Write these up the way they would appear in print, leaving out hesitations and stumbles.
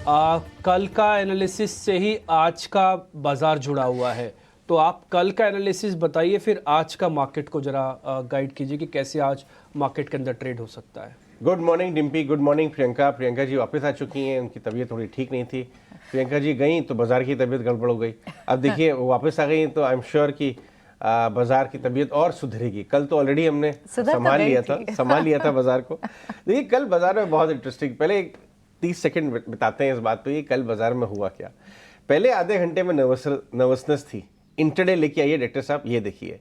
कल का एनालिसिस से ही आज का बाजार जुड़ा हुआ है, तो आप कल का एनालिसिस बताइए, फिर आज का मार्केट को जरा गाइड कीजिए कि कैसे आज मार्केट के अंदर ट्रेड हो सकता है। Good morning Dimpy, good morning Priyanka. Priyanka ji वापस आ चुकी हैं, उनकी तबीयत थोड़ी ठीक नहीं थी। प्रियंका जी गई तो बाजार की तबीयत गड़बड़ हो गई। अब देखिए वो वापस आ गई तो आई एम श्योर कि बाजार की तबीयत और सुधरेगी। कल तो ऑलरेडी हमने संभाल लिया था बाजार को। देखिए कल बाजार में बहुत इंटरेस्टिंग, पहले 30 सेकंड बताते हैं इस बात पे, कल बाजार में हुआ क्या। पहले आधे घंटे में नर्वसनेस थी। इंटरडे लेके आइए डायरेक्टर साहब, ये देखिए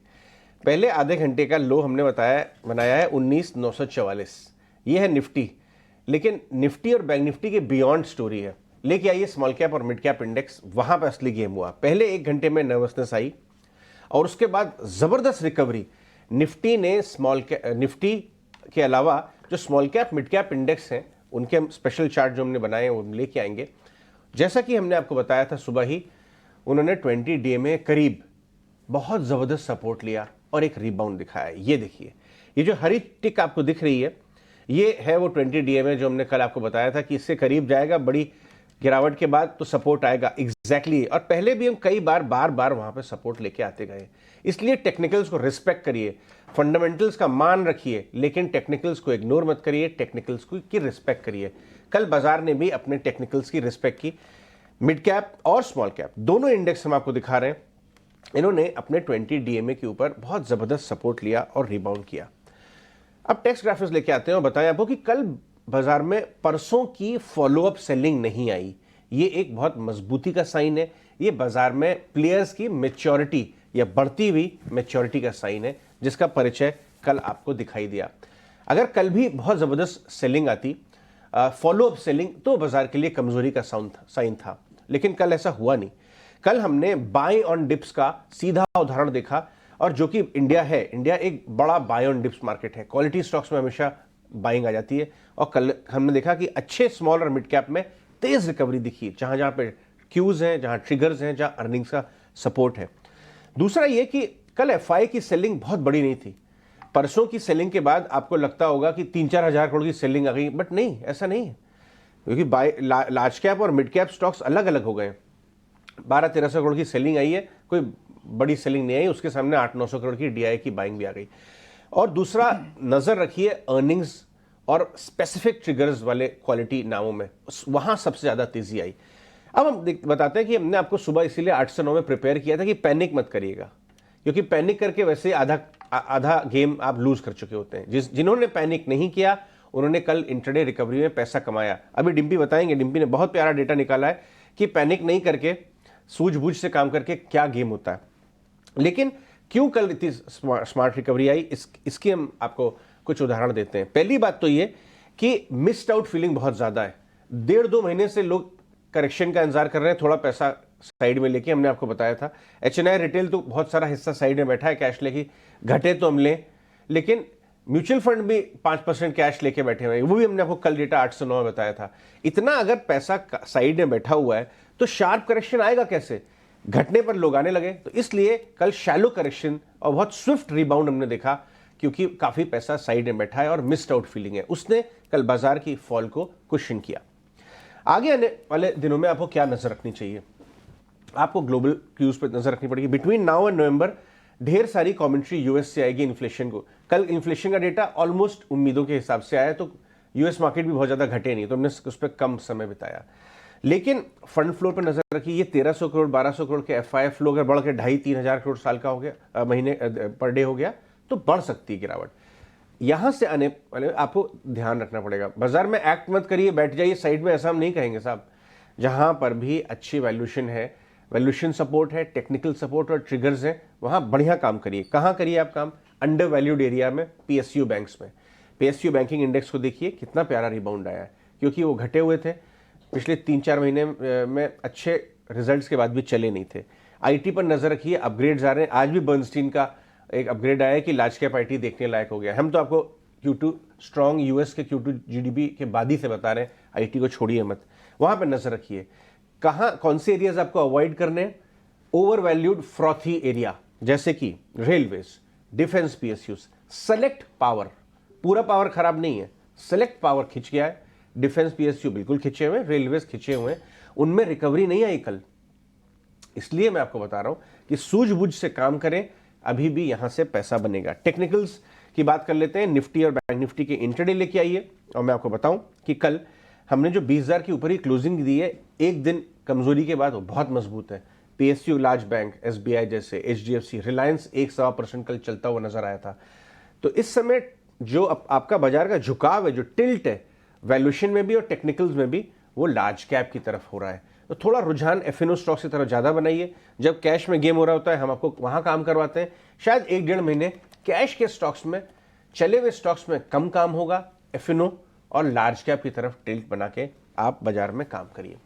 पहले आधे घंटे का लो हमने बनाया है 19,944। ये है निफ्टी, लेकिन निफ्टी और बैंक निफ्टी के बियॉन्ड स्टोरी है। लेके आइए स्मॉल कैप और मिड कैप इंडेक्स, वहां पर असली गेम हुआ। पहले एक घंटे में नर्वसनेस आई और उसके बाद जबरदस्त रिकवरी। निफ्टी के अलावा जो small cap mid cap index हैं उनके हम स्पेशल चार्ट जो हमने बनाए हैं वो हम लेके आएंगे। जैसा कि हमने आपको बताया था सुबह ही, उन्होंने 20 डे में करीब बहुत जबरदस्त सपोर्ट लिया और एक रिबाउंड दिखाया। ये देखिए, ये जो हरी टिक आपको दिख रही है, ये है वो 20 डे में जो हमने कल आपको बताया था कि इससे करीब जाएगा, बड़ी गिरावट के बाद तो सपोर्ट आएगा। एग्जैक्टली और पहले भी हम कई बार वहां पे सपोर्ट लेके आते गए। इसलिए टेक्निकल्स को रिस्पेक्ट करिए, फंडामेंटल्स का मान रखिए, लेकिन टेक्निकल्स को इग्नोर मत करिए, टेक्निकल्स की रिस्पेक्ट करिए। कल बाजार ने भी अपने टेक्निकल्स की रिस्पेक्ट की। मिड कैप और स्मॉल कैप दोनों इंडेक्स हम आपको दिखा रहे हैं, इन्होंने अपने 20 डीएमए के ऊपर बहुत जबरदस्त सपोर्ट लिया और रिबाउंड किया। अब टेक्स्ट ग्राफिक्स लेके आते हैं और बताएं आपको कि कल बाजार में परसों की फॉलोअप सेलिंग नहीं आई। ये एक बहुत मजबूती का साइन है। ये बाजार में प्लेयर्स की मैच्योरिटी या बढ़ती हुई मैच्योरिटी का साइन है, जिसका परिचय कल आपको दिखाई दिया। अगर कल भी बहुत जबरदस्त सेलिंग आती, फॉलोअप सेलिंग, तो बाजार के लिए कमजोरी का साइन था, लेकिन कल ऐसा हुआ नहीं। कल हमने बाय ऑन डिप्स का सीधा उदाहरण देखा, और जो कि इंडिया एक बड़ा बाय ऑन डिप्स मार्केट है। क्वालिटी स्टॉक्स में हमेशा बाइंग आ जाती है, और कल हमने देखा कि अच्छे स्मॉल और मिड कैप में तेज रिकवरी दिखी, जहां जहां पे क्यूज हैं, जहां ट्रिगर्स हैं, जहां अर्निंग्स का सपोर्ट है। दूसरा ये कि कल एफआई की सेलिंग बहुत बड़ी नहीं थी। परसों की सेलिंग के बाद आपको लगता होगा कि 3-4 हजार करोड़ की सेलिंग आ गई, बट नहीं, ऐसा नहीं है, क्योंकि लार्ज कैप और मिड कैप स्टॉक्स अलग अलग हो गए। 1200-1300 करोड़ की सेलिंग आई है, कोई बड़ी सेलिंग नहीं आई, उसके सामने 800-900 करोड़ की डीआई की बाइंग भी आ गई। और दूसरा, नजर रखिए अर्निंग्स और स्पेसिफिक ट्रिगर्स वाले क्वालिटी नामों में, वहां सबसे ज्यादा तेजी आई। अब हम बताते हैं कि हमने आपको सुबह इसीलिए 8 से 9 में प्रिपेयर किया था कि पैनिक मत करिएगा, क्योंकि पैनिक करके वैसे आधा गेम आप लूज कर चुके होते हैं। जिन्होंने पैनिक नहीं किया उन्होंने कल इंट्राडे रिकवरी में पैसा कमाया। अभी डिम्पी बताएंगे, डिम्पी ने बहुत प्यारा डेटा निकाला है कि पैनिक नहीं करके सूझबूझ से काम करके क्या गेम होता है। लेकिन क्यों कल इतनी स्मार्ट रिकवरी आई, इसकी हम आपको कुछ उदाहरण देते हैं। पहली बात तो ये कि मिस्ड आउट फीलिंग बहुत ज्यादा है। 1.5-2 महीने से लोग करेक्शन का इंतजार कर रहे हैं, थोड़ा पैसा साइड में लेके। हमने आपको बताया था एचएनआई रिटेल तो बहुत सारा हिस्सा साइड में बैठा है कैश लेके, घटे तो हम लें, लेकिन म्यूचुअल फंड भी 5% कैश लेके बैठे हुए हैं, वो भी हमने आपको कल डेटा 8 से 9 में बताया था। इतना अगर पैसा साइड में बैठा हुआ है तो शार्प करेक्शन आएगा कैसे? घटने पर लोग आने लगे। तो इसलिए कल शैलो करेक्शन और बहुत स्विफ्ट रिबाउंड हमने देखा, क्योंकि काफी पैसा साइड में बैठा है और मिस्ड आउट फीलिंग है, उसने कल बाजार की फॉल को कुशन किया। आगे आने वाले दिनों में आपको क्या नजर रखनी चाहिए? आपको ग्लोबल क्यूज पर नजर रखनी पड़ेगी। बिटवीन नाउ एंड नवंबर ढेर सारी कमेंट्री यूएस से आएगी इन्फ्लेशन को। कल इन्फ्लेशन का डेटा ऑलमोस्ट उम्मीदों के हिसाब से आया, तो यूएस मार्केट भी बहुत ज्यादा घटे नहीं, तो हमने उस पर कम समय बिताया। लेकिन फंड फ्लो पर नजर रखिए। ये 1300 करोड़ 1200 करोड़ के एफआई फ्लो अगर बढ़ के 2,500-3 हजार करोड़ साल का हो गया, महीने पर डे हो गया, तो बढ़ सकती है गिरावट। यहां से आने वाले आपको ध्यान रखना पड़ेगा। बाजार में एक्ट मत करिए, बैठ जाइए साइड में, ऐसा हम नहीं कहेंगे साहब। जहां पर भी अच्छी वैल्यूएशन है, वैल्यूएशन सपोर्ट है, टेक्निकल सपोर्ट और ट्रिगर्स है, वहां बढ़िया काम करिए। कहां करिए आप काम? अंडर वैल्यूड एरिया में, पीएसयू बैंक्स में। पीएसयू बैंकिंग इंडेक्स को देखिए कितना प्यारा रिबाउंड आया है, क्योंकि वो घटे हुए थे पिछले 3-4 महीने में, अच्छे रिजल्ट्स के बाद भी चले नहीं थे। आईटी पर नजर रखिए, अपग्रेड्स आ रहे हैं। आज भी बर्नस्टीन का एक अपग्रेड आया है कि लार्ज कैप आईटी देखने लायक हो गया। हम तो आपको Q2 स्ट्रॉन्ग यूएस के Q2 जीडीपी के बाद ही से बता रहे हैं, आईटी को छोड़िए मत, वहां पर नजर रखिए। कौन से एरियाज आपको अवॉइड करने हैं? ओवर वैल्यूड फ्रॉथी एरिया, जैसे कि railways, defence PSUs, select power. पूरा पावर खराब नहीं है, सेलेक्ट पावर खिंच गया है, डिफेंस पीएसयू बिल्कुल खिंचे हुए, रेलवेज खिंचे हुए, उनमें रिकवरी नहीं आई कल। इसलिए मैं आपको बता रहा हूं कि सूझबूझ से काम करें, अभी भी यहां से पैसा बनेगा। टेक्निकल्स की बात कर लेते हैं। निफ्टी और बैंक निफ्टी के इंट्राडे लेके आइए, और मैं आपको बताऊं कि कल हमने जो 20,000 के ऊपर ही क्लोजिंग दी है, एक दिन कमजोरी के बाद वो बहुत मजबूत है। पीएसयू, लार्ज बैंक, एसबीआई जैसे, एचडीएफसी, रिलायंस 1-1.25% कल चलता हुआ नजर आया था। तो इस समय जो आपका बाजार का झुकाव है, जो टिल्ट है वैल्यूएशन में भी और टेक्निकल्स में भी, वो लार्ज कैप की तरफ हो रहा है। तो थोड़ा रुझान एफएनओ स्टॉक्स की तरफ ज्यादा बनाइए। जब कैश में गेम हो रहा होता है, हम आपको वहां काम करवाते हैं। शायद 1-1.5 महीने कैश के स्टॉक्स में, चले हुए स्टॉक्स में कम काम होगा। एफएनओ और लार्ज कैप की तरफ टिल्ट बना के आप बाजार में काम करिए।